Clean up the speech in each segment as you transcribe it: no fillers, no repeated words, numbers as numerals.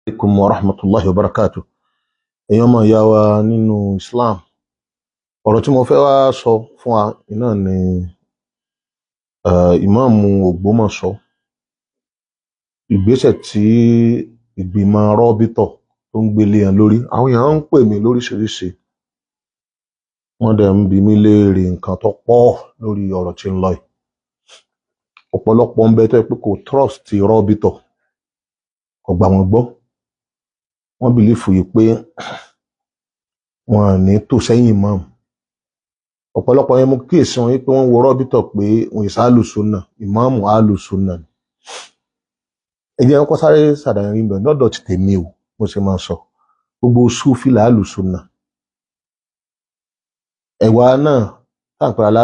Alaikum wa rahmatullahi wa barakatuh. Èèyàn máa yá wa nínú Islam. Ọ̀rọ̀ tí mo fẹ́ wá sọ fún wa iná ni ìmáàmù Ògbómọ̀ṣọ́. Ìgbésẹ̀ tí ìgbìmọ̀ Rọ́bítọ̀ tó ń gbélé hàn lórí. Àwọn èèyàn ń pè mí lóríṣiríṣi. Wọ́n dẹ̀ ń bi mí léèrè nǹkan tó pọ̀ lórí ọ̀rọ̀ tí ń lọ yìí. Ọ̀pọ̀lọpọ̀ ń bẹ tó yẹ pé kò trust Rọ́bítọ̀, kò gbà wọ́n gbọ́. Wọ́n bìlífù yìí pé wọn ò ní tò sẹ́yìn ìmáàmù. Ọ̀pọ̀lọpọ̀ yẹn mo kíyèsí wọn pé wọ́n wo Rọ́bítọ̀ pé wọn ìsá àlùsùnà, ìmáàmù àlùsùnà ni. Ẹ jẹ́ kó sáré sàdáyàn rí bẹ̀ lọ́dọ̀ ti tèmi o, mo ṣe máa sọ. Gbogbo Súfì làálùsùnà. Ẹ̀wà náà táǹpẹ̀rẹ̀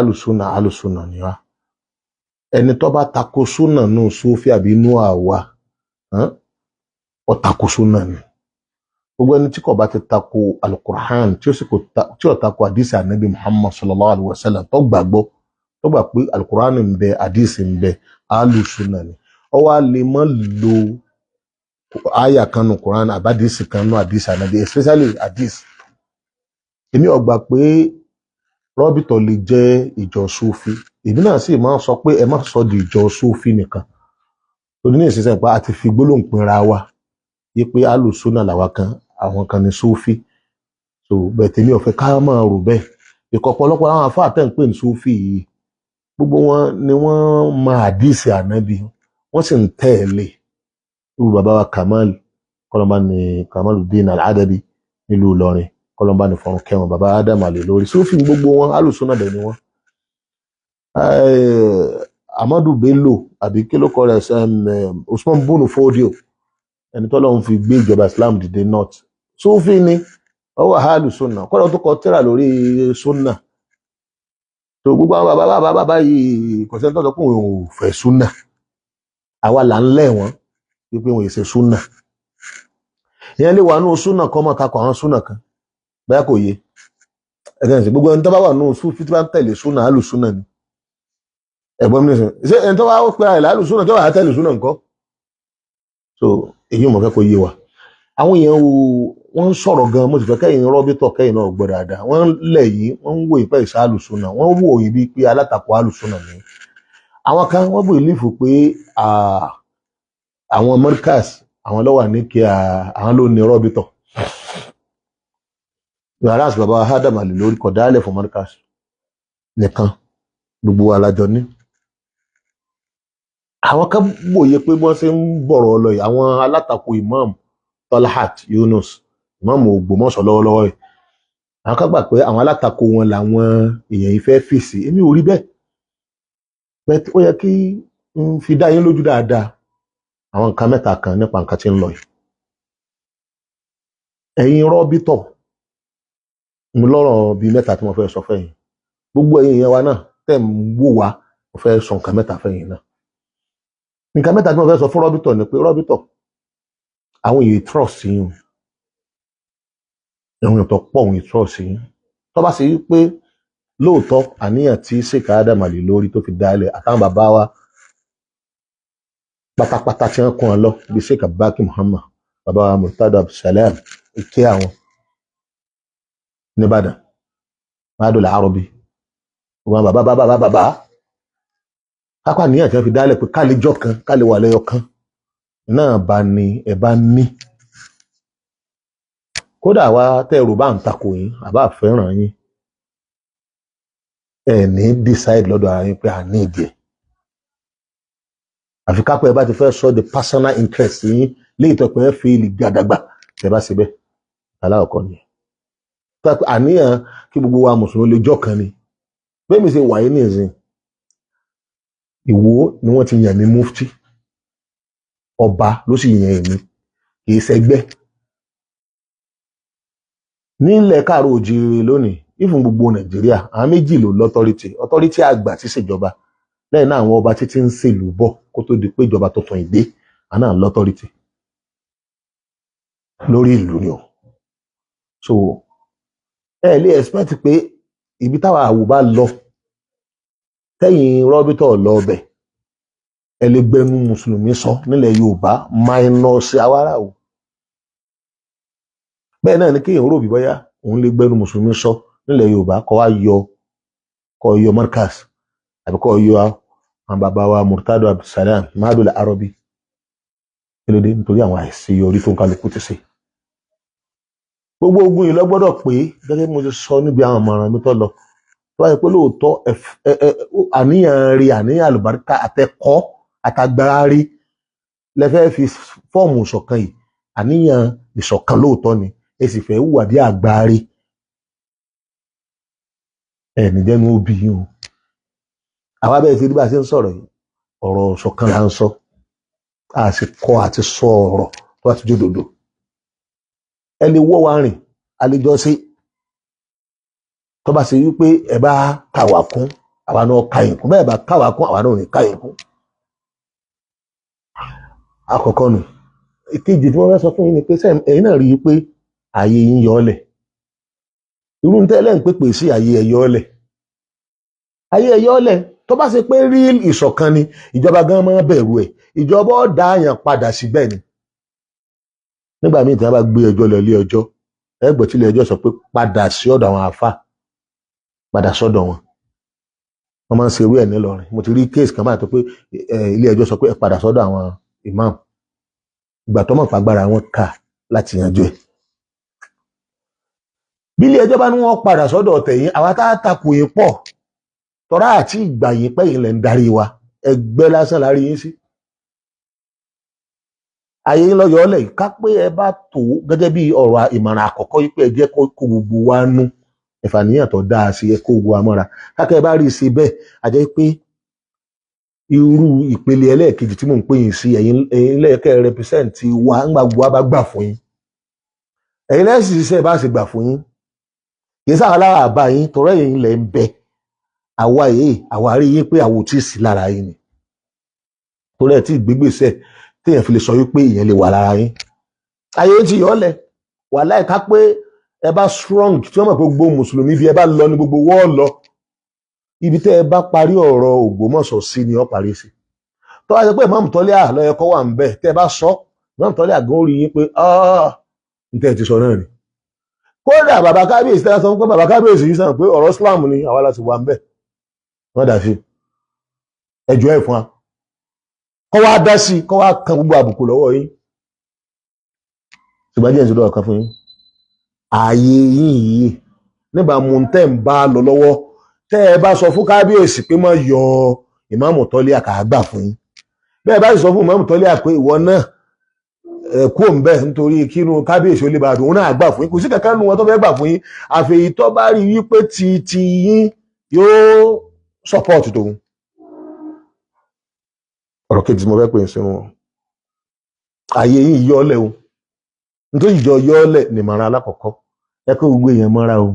àlùsùnà ni wá. Ẹni tó bá tako súnà nù Súfì àbí inú àwa, ó tako súnà ni. Gbogbo ẹni tí kò bá ti tako alukur'an tí ó tako àdìsí ànábì Muhammad sallallahu alaihi wasallam tó gbàgbọ́ tó gbà pé alukur'an ń bẹ àdìsí ń bẹ alùsùnà ni. Ó wá lè má lo àyà kan nù Quran àbádìsí kan nù àdìsí ànábì, especially àdìsí. Èmi ò gbà pé Rọ́bítọ̀ lè jẹ́ ìjọ Súfì. Èmi náà sì máa ń sọ pé ẹ má sọ di ìjọ Súfì nìkan. Torí ní ìsinsìnyí pa àti fi gbólóhùn pinra wa yí pé alùsùnà làwa kan, àwọn kan ní Súfì. So bẹ́ẹ̀ tèmi ò fẹ́ ká máa rò bẹ́ẹ̀. Ọ̀pọ̀lọpọ̀ àwọn àfáà tẹ̀ ń pè ní Súfì yìí, gbogbo wọn ni wọ́n mọ àdìsí ànábì, wọ́n sì ń tẹ̀lé. Irú bàbá wa Kamal, kọ́lọ́mbà ní Kamaluddin Al-Adabi nílùú Ìlọrin, kọ́lọ́mbà ní fọ̀run kẹwọn, bàbá Adam àlè lórí. Súfì gbogbo wọn alùsùnà dẹ̀ ni wọ́n. Amadu Bello àbí kí ló kọ rẹ̀ Usman Bunu Fodio, ẹni tọ́lọ́run fi gbé ìjọba Islam dìde north. Súfì ni ọwọ́ àhálù súnà, kọ́lọ́ tó kọ tírà lórí súnà. So gbogbo àwọn bàbá yìí kò sẹ́ni tó sọ pé òun ò fẹ́ súnà. Àwa là ń lẹ̀ wọ́n wípé wọn ò ṣe súnà. Ìyẹn lè wà nù súnà kọ́ mọ́ takọ̀ àwọn súnà kan bẹ́ẹ̀ kò yé. Ẹ̀gẹ́ ìsìn gbogbo ẹni tó bá wà nù Súfì tí bá ń tẹ̀lé súnà àlù súnà ni. Ẹ̀gbọ́n mi nìsín ṣé ẹni tó bá pé àìlà àlù súnà tó wà á tẹ̀lé súnà nǹkan. So èyí ò mọ̀ fẹ́ kó yé wa. Àwọn èèyàn wọ́n ń sọ̀rọ̀ gan, mo sì fẹ́ kẹ́yìn Rọ́bítọ̀ kẹ́yìn náà gbọ́ dáadáa. Wọ́n lẹ̀ yìí, wọ́n ń wò ìpẹ́ ìsá àlùsùnà, wọ́n wò yìí bí pé alátakò àlùsùnà ni. Àwọn kan wọ́n bìlífù pé àwọn Markaz, àwọn ló wà ní kí àwọn ló ní Rọ́bítọ̀. Whereas bàbá Adam àlè lórí kọ̀ dálẹ̀ fún Markaz nìkan, gbogbo alájọ ní. Àwọn kan wòye pé wọ́n ṣe ń bọ̀rọ̀ lọ yìí, àwọn alátakò Imam Tolhat Yunus, ìmáàmù Ògbómọ̀ṣọ́ lọ́wọ́lọ́wọ́ yìí. Àwọn kan gbà pé àwọn alátakò wọn làwọn èèyàn yìí fẹ́ fèsì. Èmi ò rí bẹ́ẹ̀. Bẹ́ẹ̀ ó yẹ kí n fi dá yín lójú dáadáa àwọn nǹkan mẹ́ta kan nípa nǹkan tí ń lọ yìí. Ẹ̀yin Rọ́bítọ̀, mo lọ́rọ̀ bíi mẹ́ta tí mo fẹ́ sọ fẹ́yìn. Gbogbo ẹ̀yin yẹn wa náà tẹ̀ ń wò wá, mo fẹ́ sọ nǹkan mẹ́ta fẹ́yìn náà. Nǹkan mẹ́ta tí mo fẹ́ sọ fún Rọ́bítọ̀ ni pé Rọ́bítọ̀, àwọn èèyàn trust yín, àwọn èèyàn tó pọ̀ òun trust yín. Tó bá ṣe wí pé lóòótọ́ àníyàn tí Sheikh Adam àlè lórí tó fi dálẹ̀ àtàwọn bàbá wa pátápátá tí wọ́n kún ọ lọ bí Sheikh Abubakar Muhammad, bàbá wa Murtada Abdulsalam ike àwọn nìbàdàn Madul Arabi, wọn bàbá kápá àníyàn tí wọ́n fi dálẹ̀ pé kálíjọ́ kan kálí wà lẹ́yọ kan náà bá ní ẹ bá ní. Kódà wa tẹ́rù bá ń takò yín àbá fẹ́ràn yín, ẹ ní decide lọ́dọ̀ ara yín pé a ní ìdí ẹ̀. Àfi kápẹ́ ẹ bá ti fẹ́ sọ the personal interest yín léyìí tó pé ẹ fi lè gàdàgbà tẹ́ bá ṣe bẹ́ẹ̀. Aláwọ̀kọ́ ni àníyàn kí gbogbo wa mùsùlùmí lè jọ́ kan ni. Bẹ́ẹ̀ mi ṣe wáyé ní ìsìn Ìwó ni wọ́n ti yàn mí mufti, ọba ló sì yàn èmi, kì í ṣẹgbẹ́. Nílẹ̀ káàró òjìrì lónìí, ìfún gbogbo Nàìjíríà, àwọn méjì ló authority àgbà tí ṣèjọba. Lẹ́yìn náà àwọn ọba títí ń ṣèlú bọ̀ kó tó di pé ìjọba tuntun ìdé, àná l'authority lórí ìlú ni o. So ẹ lè expect pé ibi táwa àwò bá lọ tẹ́yìn Rọ́bítọ̀ lọ ọbẹ̀, ẹ lè gbẹnu mùsùlùmí sọ nílẹ̀ Yorùbá minus awárà o. bẹ́ẹ̀ náà ni kéèyàn rò bí bóyá òun lè gbẹ́nu mùsùlùmí sọ nílẹ̀ Yorùbá kọ́ yọ Markaz àbí kọ́ yọ àwọn bàbá wa Murtado Abdulsalam Madul Arabi kí ló dé nítorí àwọn àìṣeyọrí tó ń kálukú ti ṣe. Gbogbo ogun yìí ló gbọ́dọ̀ pé gẹ́gẹ́ bí mo ti sọ níbi àwọn ọmọràn mi tó lọ tó wáyé pé lóòótọ́ àníyàn rí àníyàn àlùbáríkà àtẹ̀kọ́ àtàgbára rí lẹ́fẹ́ fi fọ́ọ̀mù ìṣọ̀kan yìí àníyàn ìṣọ̀kan lóòótọ́ ni ẹ sì fẹ́ hùwà bí àgbáre ẹ̀ nìjẹ́nu òbí yìí o. Àwa bẹ́ẹ̀ ti rí bá a ṣe ń sọ̀rọ̀ yìí ọ̀rọ̀ ìṣọ̀kan là ń sọ a sì kọ́ àti sọ ọ̀rọ̀ tó bá ti jódodo ẹ lè wọ́ wa rìn àlejò sí tó bá ṣe wípé ẹ bá kàwá kún àwa náà ka yín kún bẹ́ẹ̀ bá kàwá kún àwa náà ní ká yín kún. Àkọ́kọ́ nù ìkejì tí wọ́n fẹ́ sọ fún yín ni pé ẹ̀yin náà rí i pé ààyè yín yọ ọ́lẹ̀ irú tẹ́lẹ̀ ń pèpè sí ààyè ẹ̀yọ́ ọ́lẹ̀ ayé ẹ̀yọ́ ọ̀lẹ̀ tó bá ṣe pé real ìṣọ̀kan ni ìjọba gan máa bẹ̀rù ẹ̀ ìjọba ó dá àyàn padà síbẹ̀ ni. Nígbà míì tí wọ́n bá gbé ẹjọ́ lọ ilé ẹjọ́ ẹgbẹ́ tí ilé ẹjọ́ sọ pé padà sí ọ̀dọ̀ àwọn àáfà padà sọ́dọ̀ wọn wọ́n máa ń ṣe irú ẹ̀ nílọrin mo ti rí kéèsì kan báyìí tó pé ilé ẹjọ́ sọ pé ẹ padà sọ́dọ̀ àwọn imam ìgbà tó mọ̀ pàgbára wọn kà láti yanjú ẹ̀. Bí ilé ẹjọ́ bá ní wọ́n padà sọ́dọ̀ tẹ̀yìn àwa tá a takò yín pọ̀ tọ́ra àti ìgbà yìí pẹ́ yìí lẹ̀ ń darí wa ẹgbẹ́ lásán lárí yín sí. Ayé ń lọ́yọ̀ ọ́lẹ̀ ká pé ẹ bá tó gẹ́gẹ́ bí ọ̀rọ̀ ìmọ̀ràn àkọ́kọ́ yìí pé ẹ jẹ́ kó gbogbo wa nú ìfàníyàn tó dáa sí ẹ kó gbogbo wa mọ́ra kákẹ́ ẹ bá rí i sí bẹ́ẹ̀ a jẹ́ pé irú ìpele ẹlẹ́ẹ̀kejì tí mò ń pè yín sí ẹ̀yin lẹ́ẹ̀kẹ́ rẹpísẹ́ǹtì wa ńgbà gbogbo wa bá gbà fún yín ẹ̀yin lẹ́sìn iṣẹ́ bá sì gbà fún yín kì í sáà lára àbá yín tọrọ ẹ̀yin lẹ́ ń bẹ àwa rí yín pé àwò tí ì sí lára yín ni torí ẹ̀ tí ìgbégbèsẹ̀ téèyàn fi lè sọ wípé ìyẹn lè wà lára yín. Ayé ti yọ ọ́lẹ̀ wà láìka pé ẹ bá strong tí wọ́n mọ̀ pé gbogbo mùsùlùmí bí ẹ bá lọ ní gbogbo wọ́ọ̀ lọ ibi tẹ́ ẹ bá parí ọ̀rọ̀ Ògbómọ̀ṣọ́ sí ni ó parí sí. tó wá ṣe pé Imam Tọ́lé àlọ́yẹ kọ́ wà ń bẹ̀ tẹ́ ẹ bá sọ Imam Tọ́lé àgán orí yín pé ní tẹ́ ẹ ti sọ náà ni. Kódà bàbá kábíyèsí tẹ́lá sọ pé bàbá kábíyèsí yìí sàn pé ọ̀rọ̀ Islam ni àwa láti wà ń bẹ̀ wọ́n dà sí ẹjọ́ ẹ̀ fún wa kọ́ wá dá sí kọ́ wá kan gbogbo àbùkù lọ́wọ́ yín ṣùgbọ́n jẹ́ ìṣòro ọ̀kan fún yín ààyè yín yìí nígbà mú tẹ́ ń bá lọ lọ́wọ́ tẹ́ ẹ bá sọ fún kábíyèsí pé má yọ Ìmáàmù Tọ́lé àkàgbà fún yín bẹ́ẹ̀ bá sì sọ fún Ìmáàmù Tọ́lé àpé ìwọ náà kú òun bẹ́ẹ̀ nítorí kínú kábíyèsí ó lè bá òun náà gbà fún yín kò sí kankan nu wọn tó fẹ́ gbà fún yín àfẹ́yí tó bá rí wípé ti yín yóò support tòun. Ọ̀rọ̀ kejì mo fẹ́ pè é sínú wọn ààyè yìí yọ ọ́lẹ̀ o nítorí ìjọ yọ ọ́lẹ̀ nìmọ̀ràn alákọ̀ọ́kọ́ ẹ kó gbogbo èèyàn mọ́ra o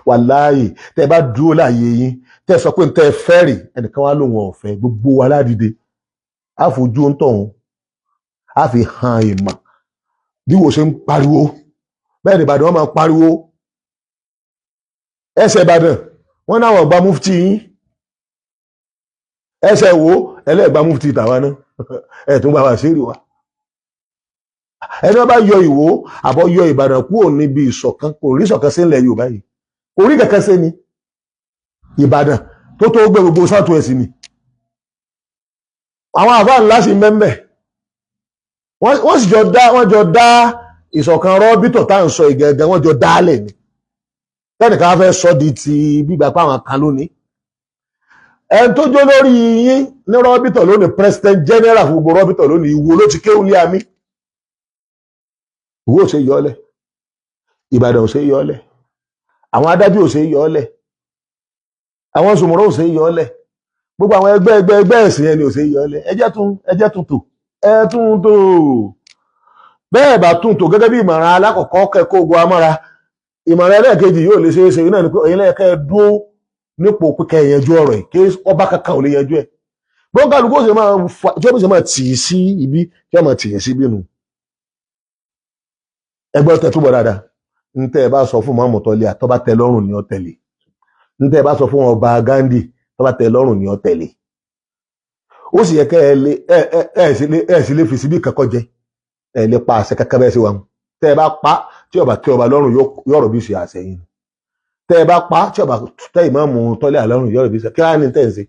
wàláhì tẹ́ ẹ bá dúró láàyè yín tẹ́ ẹ sọ pé tẹ́ ẹ fẹ́ rì ẹnìkan wá lòun ọ̀fẹ́ gbogbo wa ládìde á fojú ń tọ̀hún á fi hàn ìmọ̀ bí wo ṣe ń pariwo bẹ́ẹ̀ ni Ìbàdàn wọn máa pariwo ẹsẹ̀ Ìbàdàn wọn náà wọ́n gba mufti yín ẹsẹ̀ wo ẹlẹ́gbàá mufti tàwa náà ẹ̀tún bá wà sí rí wa ẹni wọn bá yọ Ìwó àbọ̀ yọ Ìbàdàn kúrò níbi ìṣọ̀kan kò rí ìṣọ̀kan sí ilẹ̀ Yorùbá yìí kò rí kankan sí ni Ìbàdàn tó tó gbé gbogbo south west ni àwọn àfáà ńlá sí mẹ́mẹ́ wọ́n sì jọ dá ìṣọ̀kan rọ́bìtọ̀ tá à ń sọ ìgẹ̀gẹ̀ wọ́n jọ dálẹ̀ ni tẹ́nìkan fẹ́ sọ di ti gbígbà páwọn kan lónìí ẹni tó jó lórí yín ní rọ́bìtọ̀ lónìí president general fún gbogbo rọ́bìtọ̀ lónìí Ìwó ló ti kéwú lé àmì Ìwó ò ṣe yọ ọ́lẹ̀ Ìbàdàn ò ṣe yọ ọ́lẹ̀ àwọn adájú ò ṣe yọ ọ́lẹ̀ àwọn sòmùrọ̀ ò ṣe yọ ọ́lẹ̀ gbogbo àwọn ẹgbẹ́ ẹ̀sìn ẹni ò ṣe yọ ọ́lẹ̀ ẹjẹ́ tún tò bẹ́ẹ̀ bá tún tò gẹ́gẹ́ bí ìmọ̀ràn alákọ̀ọ́kọ́ kẹ́kọ̀ọ́ ogun amára ìmọ̀ràn ẹlẹ́ẹ̀kejì yóò lè ṣeé ṣe náà ni pé ẹ̀yin lẹ́ẹ̀kẹ́ dúró nípò pípẹ́ ìyẹnjú ọ̀rọ̀ yìí kí ọba kankan ò lè yanjú ẹ̀ gbọ́ngàlùkù ó sì máa tì í sí ibi tí wọ́n máa tì í sí bínú ẹgbẹ́ tẹ túbọ̀ dáadáa ntẹ́ ẹ bá sọ fún Ìmáàmù Tọ́lé àtọ́bá tẹ lọ́rùn ní ó tẹ̀lé ntẹ́ ẹ bá sọ fún ọba Gándì tọ́bá tẹ lọ́rùn ní ó tẹ̀lé ó sì yẹ kẹ́ ẹ sì lè fi síbí kankan jẹ ẹ lè pa àṣẹ kankan bẹ́ẹ̀ sí wa tẹ́ ẹ bá pa tí ọba tẹ́ ọba lọ́rùn yóò rọ̀ bí ṣe àṣẹyìn tẹ́ ẹ bá pa tí ọba tẹ́ ìmáàmù tọ́lẹ̀ àlọ́rùn yóò rọ̀ bí ṣe kí á ní tẹ́ ẹ̀ ṣe.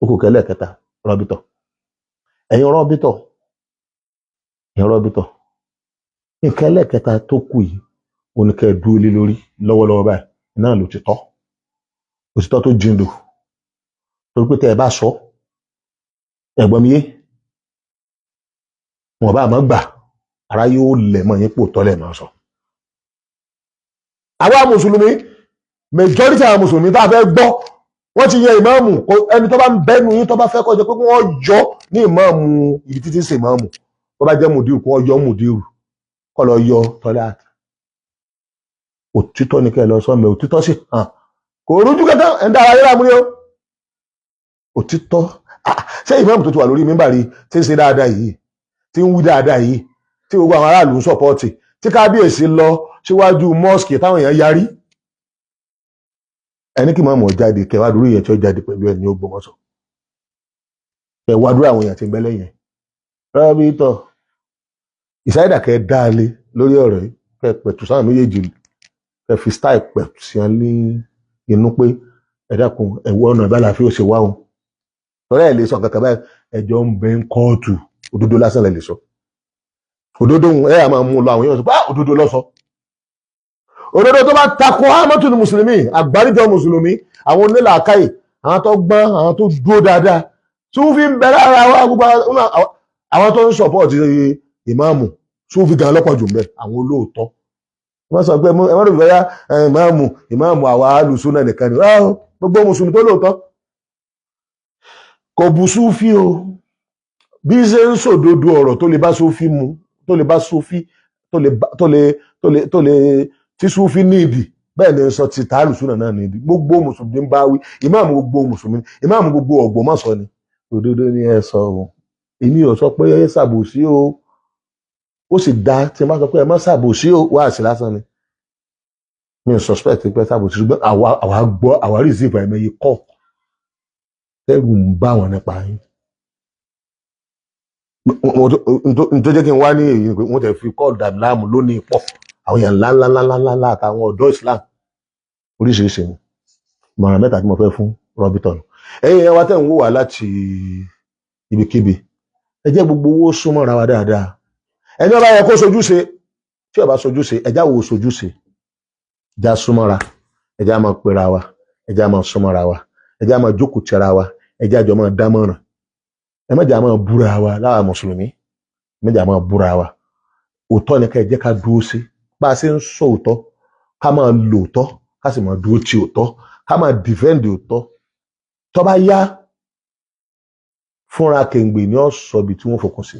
ó kò kẹ́lẹ́ kẹta rọ́bìtọ̀ ẹ̀yin rọ́bìtọ̀ nǹkan ẹlẹ́kẹta tó kù yìí oníkẹ́ dúró lé lórí lọ́wọ́lọ́wọ́ báyìí náà lòtítọ́ tó jindò torí pé tẹ́ ẹ bá sọ ẹ̀gbọ́n mi yé wọn bá máa gbà ara yóò lẹ̀ mọ́ yín pò tọ́lẹ̀ máa sọ. àwa mùsùlùmí majority àwọn mùsùlùmí tá a fẹ́ gbọ́ wọ́n ti yan ìmáàmù ẹni tó bá ń bẹ́nu yín tó bá fẹ́ kọjá pé wọ́n yọ ní ìmáàmù ibi títí sí ìmáàmù tó bá jẹ́ mùdírù kó wọ́n yọ mùdírù kọ́ lọ yọ tọ́lẹ̀ àti. òtítọ́ ni kẹ́ ẹ lọ sọ mẹ́ òtítọ́ sì hàn kò rújú kankan ẹ̀ ń dára yẹ́ra múlẹ̀ o. òtítọ́ ṣé ìmáàmù tó ti wà lórí mímbàrí tí ń ṣe dáadáa yìí tí ń wí dáadáa yìí tí gbogbo àwọn aráàlú ń sọ̀pọ́ọ̀tì tí kábíyèsí lọ síwájú mọ́ọ̀sì táwọn èèyàn yarí ẹni kí máàmù jáde kẹwàá dúró yẹn tí ó jáde pẹ̀lú ẹni ó gbọmọsọ kẹwàá dúró àwọn èèyàn tí ń bẹ lẹ́yìn Rabita ìsáyédà kẹ dáálé lórí ọ̀rọ̀ yìí kẹ pẹ̀tù sáwọn méjèèjì kẹ fi style pẹ̀tù sí wọn ní inú pé ẹ dákun ẹ̀wọ́ ọ̀nà ìbálàfíà ò ṣe wá o tọ́lá ẹ̀ lè sọ kankan báyìí ẹjọ́ ń bẹ ń kóòtù òdodo lásán lẹ lè sọ òdodo ẹ à máa mú lọ àwọn èèyàn sọ pé òdodo lọ sọ òdodo tó bá takò ámọ́tò ní mùsùlùmí àgbáríjọ mùsùlùmí àwọn onílàákàyè àwọn tó gbọ́n àwọn tó dúró dáadáa Súfì ń bẹ lára wa gbogbo àwọn tó ń sọpọ́ọ̀tì ìmáàmù Súfì gan lọ́pọ̀ jù mbẹ àwọn olóòótọ́ wọ́n sọ pé ẹ má dòbí bẹ́yà ìmáàmù àwa alùsùnà nìkan ni gbogbo mùsùlùmí tó lóòótọ́ kò bú Súfì o bí ṣe ń sòdodo ọ̀rọ̀ tó lè bá Súfì mu tó lè bá Súfì tó lè tí Súfì nídìí bẹ́ẹ̀ ni sọ ti tààlù súnà náà nídìí gbogbo mùsùlùmí ń bá wí ìmáàmù gbogbo mùsùlùmí ìmáàmù gbogbo Ògbómọ̀ṣọ́ ni òdodo ni ẹ sọ o èmi ò sọ pé ẹ ṣàbòsí o ó sì dá tí n bá sọ pé ẹ má ṣàbòsí o wá sí lásán ni mi ò suspect pé ṣàbòsí ṣùgbọ́n àwa gbọ́ àwa receive àìmọye kọ́ ẹrù ń bá wọn nípa yín tó jẹ́ kí n wá ní èyí pé wọ́n tẹ̀ fi kọ́ dàlámù lónìí pọ̀ àwọn èèyàn ńláńláńláńlá àtàwọn ọ̀dọ́ Islam oríṣiríṣi ni ìmọ̀ràn mẹ́ta tí mo fẹ́ fún Rabita ẹ̀yin ẹ̀yàn wa tẹ̀ ń wò wá láti ibikíbi ẹ jẹ́ gbogbo owó súnmọ́ra wa dáadáa ẹni ọba yẹ kó sojúṣe tí ọba sojúṣe ẹjá wo sojúṣe ẹjá súnmọ́ra ẹjá máa pera wa ẹjá máa súnmọ́ra wa ẹjá máa jókòó tira wa ẹjá jọ máa dámọ̀ràn ẹ má jà máa búra wa láwa mùsùlùmí ẹ má jà máa búra wa òótọ́ ni ká ẹ jẹ́ ká dúró sí bá a ṣe ń sọ òótọ́ ká máa lo òótọ́ ká sì máa dúró ti òótọ́ ká máa dìfẹ́ǹdì òótọ́ tó bá yá fúnra kèǹgbè ní ọ̀sọ̀ ibi tí wọ́n fòkun sí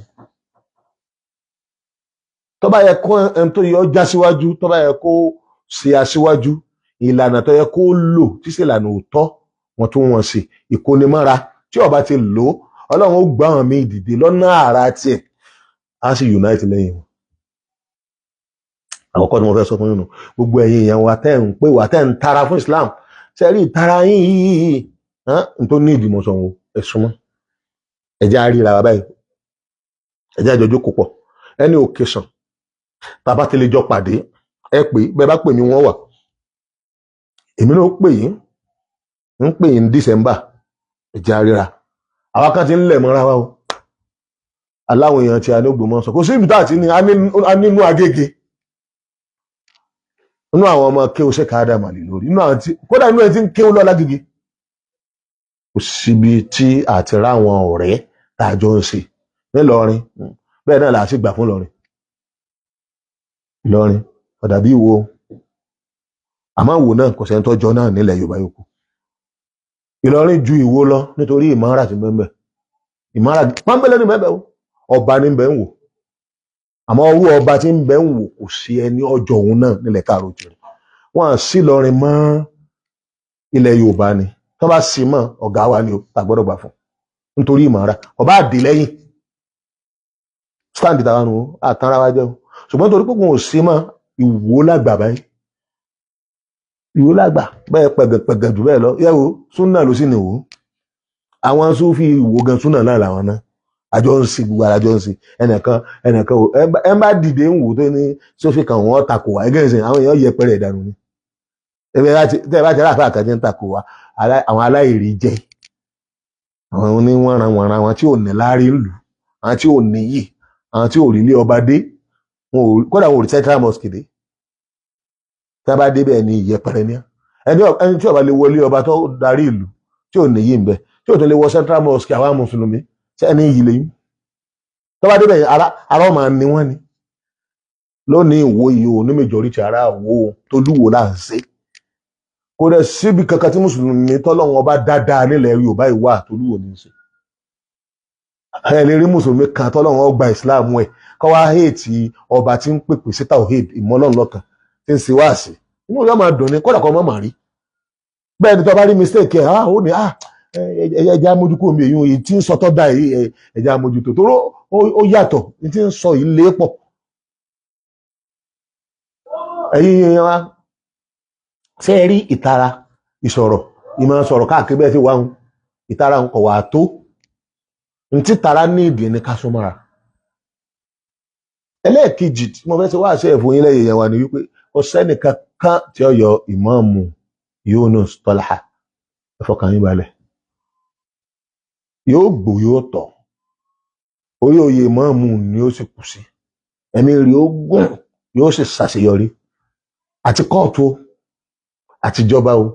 tó bá yẹ kó ẹni tó yẹ ọ já síwájú tó bá yẹ kó ṣe aṣíwájú ìlànà tó yẹ kó lò tí sì ìlànà òótọ́ wọn tún wọn sí ìkónimára tí ọba ti lò ó Ọlọ́run ó gbà wọn mí dìde lọ́nà àrà tiẹ̀ á sì unite lẹ́yìn wọn àkọ́kọ́ ni mo fẹ́ sọ fún yín nù gbogbo ẹ̀yin èèyàn wa tẹ́ ń pè wá tẹ́ ń tara fún Islam ṣe rí ìtara yín yìí n tó ní ìdìmọ̀ sọ̀rọ̀ ẹ̀sùn mọ́ ẹ̀jẹ̀ á ríra wa báyìí ẹ̀jẹ̀ àjọjọ́ kò pọ̀ ẹni òkè sàn tàbá ti lè jọ pàdé ẹ pè bẹ́ẹ̀ bá pè mí wọ́n wà èmi náà pè yín ń pè yín ní December ẹ̀jẹ̀ á ríra àwa kan ti ń lẹ̀ mọ́ra wa o aláwọn èèyàn tí a ní Ògbómọ̀ṣọ́ kò sí ibi tá àti ní a nínú Agége inú àwọn ọmọ kéwù ṣe káàdà màlè lórí inú àwọn tí kódà inú ẹ ti ń kéwù lọ́la Gege kò síbi tí àti ráwọn ọ̀rẹ́ tá a jọ ń ṣe nílọrin bẹ́ẹ̀ náà là á sì gbà fún lọrin Ìlọrin ọ̀dà bí wo àmọ́ ìwò náà kò sẹ́ni tọ́jọ́ náà nílẹ̀ Yorùbá yòókù Ìlọrin ju Ìwó lọ nítorí ìmọ̀ràn àti mẹ́mbẹ́ ìmọ̀ràn pọ́nbẹ́lẹ́ ní mẹ́mbẹ́ ọba ní bẹ́ẹ̀ ń wò àmọ́ owó ọba tí ń bẹ́ẹ̀ ń wò kò sí ẹni ọjọ́ òun náà nílẹ̀ káàró jẹrẹ wọn à sí Ìlọrin mọ́ ilẹ̀ Yorùbá ni tó bá sí mọ́ ọ̀gá wa ni ta gbọ́dọ̀ gbà fún nítorí ìmọ̀ràn ọba àdè lẹ́yìn stand tàwa nù àtàrà wa jẹun ṣùgbọ́n torí pé wọn ò sí mọ́ Ìwó lágbà báyìí Ìwó lágbà bẹ́ẹ̀ pẹ̀gẹ̀pẹ̀gẹ̀ jù bẹ́ẹ̀ lọ yẹ́wò súnà ló sì ní Ìwó àwọn Súfì Ìwó gan súnà náà làwọn náà àjọ ń sí gbogbo àjọ ń sí ẹnìkan ẹ bá dìde ń wò tó ní sófin kan wọn takò wá ẹgẹ́ ìsìn àwọn èèyàn yẹpẹrẹ ìdànù ni tẹ́ bá ti ráfà àkàtì ń takò wá àwọn aláìrí jẹ àwọn oníwọ̀nranwọ̀nran àwọn tí ò ní láárí lù àwọn tí ò níyì àwọn tí ò rí ilé ọba dé kódà wọn ò rí central mosque dé tí a bá dé bẹ́ẹ̀ ni ìyẹpẹrẹ ní ẹni tí ọba lè wọlé ọba tó darí ìlú tí ò níyì ń bẹ tí ò tún lè wọ central mosque àwọn mùsùlùmí tí ẹni yìí lè yín tó bá dé bẹ́ẹ̀ ara ọmọ ni wọ́n ni lónìí ìwò yìí ò ní majority ara wo tó lúwo là ń ṣe kò dẹ̀ síbi kankan tí mùsùlùmí tọ́lọ́wọ́n ọba dáadáa nílẹ̀ Yorùbá ìwà tó lúwo ní í ṣe ẹ lè rí mùsùlùmí kan tọ́lọ́wọ́n ọgbà ìsìláàmù ẹ̀ kọ́ wá héètì ọba tí ń pèpè sí tawhid ìmọ̀lọ́nlọ́kan tí ń ṣe wáàsí inú yóò máa dùn ní kódà kọ́ mọ́ rí bẹ́ẹ̀ ni tó bá rí mistake ẹ̀ ó ní ẹja mójúkó mi èyí tí ń sọ tọ́ da ẹja mójútó tó ó yàtọ̀ ní tí ń sọ yìí lé pọ̀ ẹ̀yin wa ṣé ẹ rí ìtara ìsọ̀rọ̀ ìmọ̀ sọ̀rọ̀ káàkiri bẹ́ẹ̀ tí wà ń ìtara ń kọ̀ wà tó ní títara ní ìdí ní ká súnmọ́ra ẹlẹ́ẹ̀kejì tí mo fẹ́ ṣe wá ṣe ẹ̀fọ́ yín lẹ́yìn yẹn wà ní wípé kò sẹ́nìkan kan tí ó yọ ìmáàmù Yunus Tọ́lá ẹ̀fọ́kàn yín balẹ̀ yóò gbò yóò tọ̀ orí oyè ìmáàmù ni ó sì kù sí ẹ̀mí rí ó gùn yóò sì ṣàṣeyọrí àti kóòtù o àtijọba o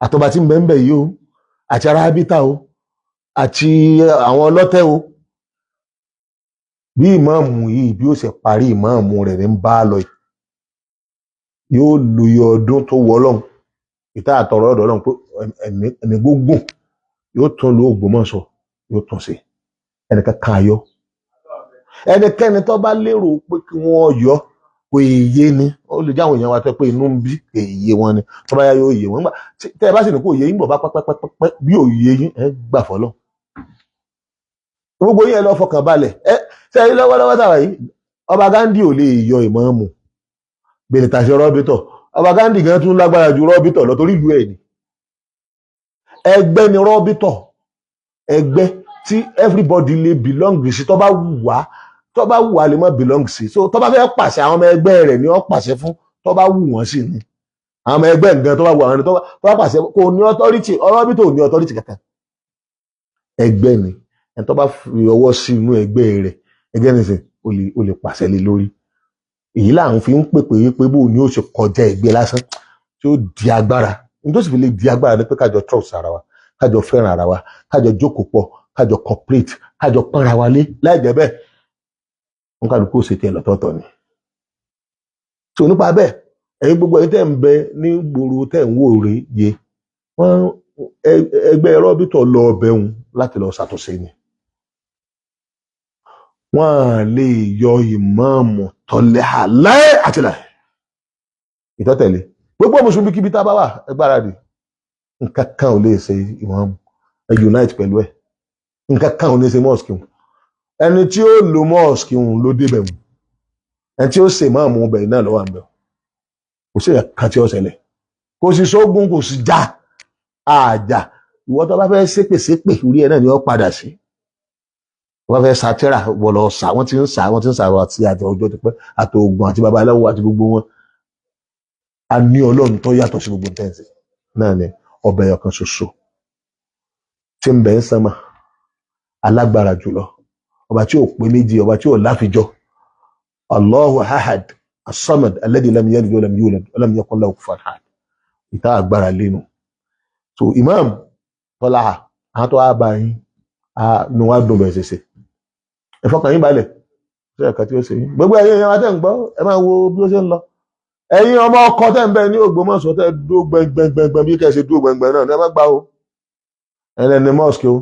àtọba tí ń bẹ ń bẹ yìí o àti Rabita o àti àwọn ọlọ́tẹ̀ o bí ìmáàmù yìí bí ó ṣe parí ìmáàmù rẹ̀ ní bá lọ yóò lóye ọdún tó wọ Ọlọ́run ìta àtọ̀rọ̀ ọ̀dọ̀ Ọlọ́run pé ẹ̀mí gbógun yóò tún lo Ògbómọ̀ṣọ́ yóò tún ṣe ẹnìkan kan ayọ̀ ẹnikẹ́ni tó bá lérò pé kí wọ́n yọ kò èyí ni ó lè jáwọn èèyàn wa tó pé inú ń bí èyí wọn ni tó bá yá yóò yé wọn tẹ ẹ bá sì ní kó yé yín bọ̀ bá pẹ́pẹ́pẹ́ bí ò yé yín ẹ gbà fọlọ́ gbogbo yín ẹ lọ fọkàn balẹ̀ ẹ ṣe é lọ́wọ́lọ́wọ́ tàwa yìí ọba Ghandi ò lè yọ ìmáàmù bèrè tàṣẹ Rọ́bítọ̀ ọba Ghandi gan tún lágbára ju Rọ́bítọ̀ lọ torí ìlú ẹ̀ ni ẹgbẹ́ ni Rọ́bítọ̀ ẹgbẹ́ tí everybody lè belong sí tó bá wù wá lè má belong sí so tó bá fẹ́ pàṣẹ àwọn ọmọ ẹgbẹ́ rẹ̀ ni wọ́n pàṣẹ fún tó bá wù wọ́n sí ni àwọn ọmọ ẹgbẹ́ nǹkan tó bá wù àwọn ẹni tó bá pàṣẹ kò ní authority Rọ́bítọ̀ ò ní authority kankan ẹgbẹ́ ni ẹni tó bá fi ọwọ́ sí inú ẹgbẹ́ rẹ̀ ẹgbẹ́ nìsín o lè pàṣẹ lé lórí èyí làwọn fi ń pèpè wípé bó ni ó ṣe kọjá ẹgbẹ́ lásán tí ó di agbára ní tó sì fi lè di agbára ni pé kájọ trust ara wa kájọ fẹ́ràn ara wa kájọ jókòó pọ̀ kájọ cooperate kájọ pọ́nra wa lé láì jẹ́ bẹ́ẹ̀ wọn kálukú ó ṣe tiẹ̀ lọ́tọ̀ọ̀tọ̀ ni. tó nípa bẹ́ẹ̀ ẹ̀yin gbogbo ẹ̀yin tẹ́ ń bẹ ní gbòòrò tẹ́ ń wò rè yé wọ́n ẹgbẹ́ Rọ́bítọ̀ lọ ọbẹ̀ òun láti lọ ṣàtúnṣe ni. wọ́n lè yọ ìmáàmù Tọ́lá láì àti láì ìtọ́tẹ̀lé gbogbo mùsùlùmí kíbi tá a bá wà ẹ gbáradì nǹkan kan ò lè ṣe ìmáàmù ẹ unite pẹ̀lú ẹ nǹkan kan ò lè ṣe mosque wọn ẹni tí ó lo mosque wọn ló débẹ̀ wọn ẹni tí ó ṣe ìmáàmù ọbẹ̀ náà lọ́wọ́ àbẹ̀ kò sí ẹ̀ka tí ó ṣẹlẹ̀ kò sì sógun kò sì já àjà ìwọ tó bá fẹ́ ṣépè orí ẹ náà ni ó padà sí wọ́n fẹ́ sátírà wọ̀lọ̀ sá wọ́n ti ń sá àti àjọ ọjọ́ ti pẹ́ àti ogun àti babaláwo àti gbogbo wọn a ní Ọlọ́run tó yàtọ̀ sí gbogbo tẹ́ǹsì náà ni ọba ẹyọ kan ṣoṣo tí ń bẹ ń sánmà alágbára jùlọ ọba tí ò pé méjì ọba tí ò láfijọ Allahu ahad as-samad alladhi lam yalid wa lam yulad wa lam yakun lahu kufuwan ahad ìta agbára lẹ́nu so Imam Tọ́lá àwọn tó wá bá yín ní wàá dùn bẹ̀rẹ̀ ṣẹṣẹ ẹ fọkàn yín balẹ̀ ṣé ẹ̀ka tí ó ṣe yín gbogbo ẹ̀yin ẹ̀yin wa tẹ̀ ń gbọ́ ẹ máa wo bí ó ṣe ń lọ ẹ̀yin ọmọ ọkọ tẹ̀ ń bẹ ní Ògbómọ̀ṣọ́ tẹ̀ dúró gbẹngbẹngbẹng bí kẹ̀sì dúró gbẹngbẹng náà ẹ má gbá o ẹni mosque o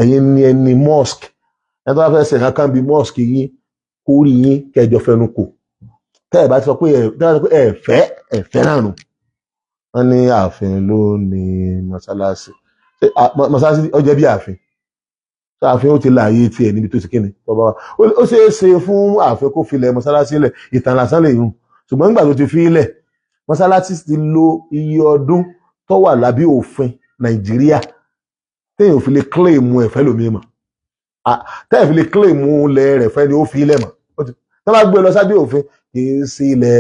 ẹ̀yin ni ẹni mosque ẹ tó bá fẹ́ ṣe kankan bí mosque yín kórì yín kẹjọ fẹnu kò tẹ́ ẹ bá ti sọ pé ẹ fẹ́ náà nù wọ́n ní ààfin ló ní mọ́sálásí ọjọ́ bí ààfin ààfin ó ti láàyè tiẹ̀ níbi tó ti kíni tọba wa ó ṣeé ṣe fún ààfin kó filẹ̀ mọ́sálásí lẹ̀ ìtàn lásán lè yùn ṣùgbọ́n nígbà tó ti fi lẹ̀ mọ́sálásí ti lo iye ọdún tó wà lábẹ́ òfin Nàìjíríà téèyàn ò fi lè claim ẹ̀fẹ́ lómi mọ̀ tẹ́ẹ̀ fi lè claim ilẹ̀ rẹ̀ fẹ́ ni ó fi ilẹ̀ mọ́ tó bá gbé lọ sábẹ́ òfin kì í sí ilẹ̀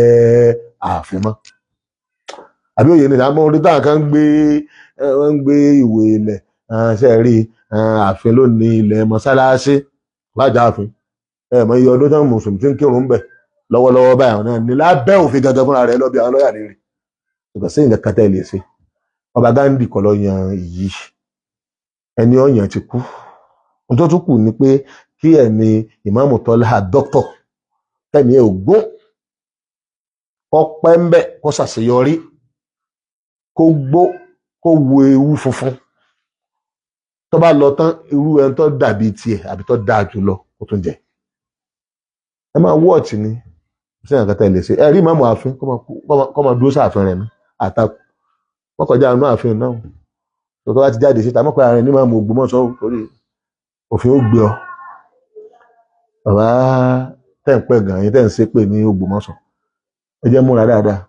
ààfin mọ́ àbí òye nìyà mọ́ orí táwọn kan ń gbé ìwé ilẹ̀ ṣe rí ààfin ló ní ilẹ̀ mọ́sálásí lájà ààfin mọ iye ọdún táwọn mùsùlùmí ti ń kírun bẹ̀ lọ́wọ́lọ́wọ́ báyìí náà ní lábẹ́ òfin gangan fúnra rẹ̀ lọ́bí àwọn lọ́ọ̀yà lérí ṣùgbọ́n sí ìyẹn kẹtẹ́ lè ṣe ọba Gándì kọ́ lọ yan yìí ẹni ọ̀yàn ti kú ohun tó tún kù ni pé kí ẹ̀mí ìmáàmù Tọ́lá dọ́kítọ̀ kẹ́mi ẹ̀ ògún kọ́ pẹ́ ń bẹ̀ kó ṣàṣeyọrí kó gbó kó wo ewu funfun tó bá lọ tán irú ẹni tó dàbí tiẹ̀ àbí tó dáa jù lọ kó tún jẹ ẹ máa wọ́ọ̀tì ni sí ìyàn kẹtẹ́ lè ṣe ẹ rí ìmáàmù ààfin kọ́ máa dúró sáàfin rẹ̀ ní àtakò wọ́n kọjá àánú ààfin náà tó bá ti jáde síta mọ́pẹ́ ààrẹ ní ìmáàmù Ògbómọ̀ṣọ́ torí òfin ó gbé ọ bàbá tẹ́ ń pẹ́ gan yín tẹ́ ń ṣe pé ní Ògbómọ̀ṣọ́ ẹ jẹ́ múra dáadáa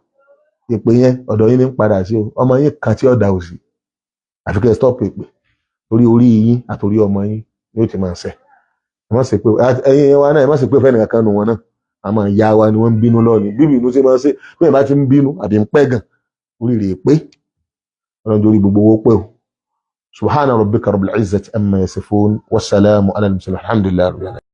ìpè yẹn ọ̀dọ̀ yín ní padà sí o ọmọ yín kan tí ọ̀dà òsì àfi kẹ́ ẹ stop ìpè torí orí yín àtòrí ọmọ yín ni ó ti máa ṣẹ ẹ má ṣe pé ẹ̀yin wa náà ẹ má ṣe pé fẹ́ nìkan kan nù wọn náà àmọ́ ìyá wa ni wọ́n ń bínú lọ́ọ̀ni bíbí inú ṣe máa ṣe bí ẹ bá ti ń bínú àbí ń pẹ́ gan orí rèé pé ọlọ́run torí gbogbo owó pé o subhana rabbika rabbil izzati amma yasifun wassalamu ala al-mursalin alhamdulillahi rabbil alamin.